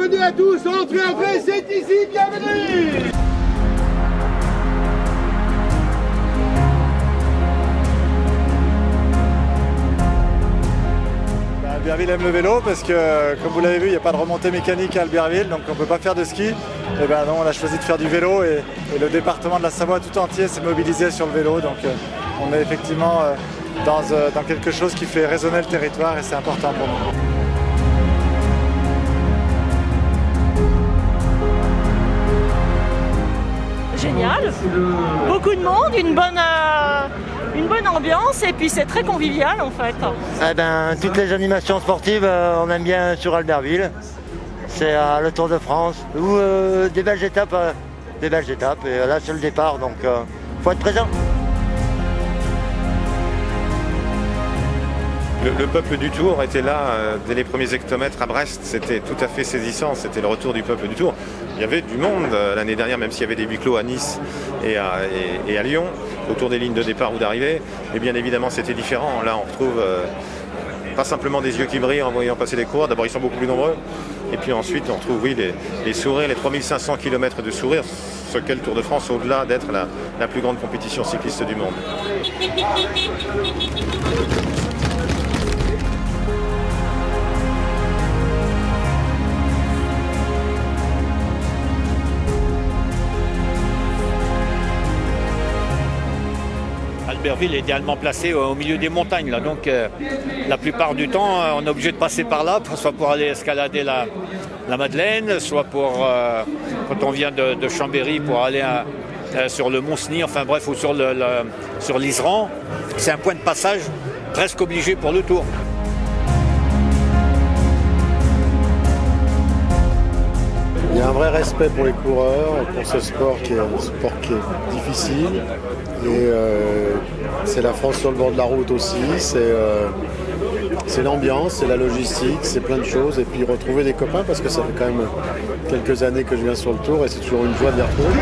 bienvenue à tous, entrez, c'est ici, bienvenue. Albertville aime le vélo parce que, comme vous l'avez vu, il n'y a pas de remontée mécanique à Albertville, donc on ne peut pas faire de ski. Et ben non, on a choisi de faire du vélo et le département de la Savoie tout entier s'est mobilisé sur le vélo. Donc on est effectivement dans quelque chose qui fait résonner le territoire et c'est important pour nous. Génial, beaucoup de monde, une bonne ambiance et puis c'est très convivial en fait. Eh ben, toutes les animations sportives, on aime bien sur Albertville. C'est le Tour de France ou des belles étapes. Et là c'est le départ, donc faut être présent. Le peuple du Tour était là dès les premiers hectomètres à Brest, c'était tout à fait saisissant, c'était le retour du peuple du Tour. Il y avait du monde l'année dernière, même s'il y avait des huis clos à Nice et à Lyon, autour des lignes de départ ou d'arrivée. Et bien évidemment c'était différent, là on retrouve pas simplement des yeux qui brillent en voyant passer les coureurs, d'abord ils sont beaucoup plus nombreux, et puis ensuite on retrouve oui, les sourires, les 3500 km de sourires, ce qu'est le Tour de France au-delà d'être la plus grande compétition cycliste du monde. Albertville est idéalement placé au milieu des montagnes, là. Donc la plupart du temps on est obligé de passer par là, soit pour aller escalader la Madeleine, soit pour quand on vient de Chambéry pour aller sur le Mont-Cenis, enfin bref, ou sur l'Iseran. C'est un point de passage presque obligé pour le Tour. Il y a un vrai respect pour les coureurs, pour ce sport qui est un sport qui est difficile. Et c'est la France sur le bord de la route aussi, c'est l'ambiance, c'est la logistique, c'est plein de choses. Et puis retrouver des copains parce que ça fait quand même quelques années que je viens sur le Tour et c'est toujours une joie de les retrouver.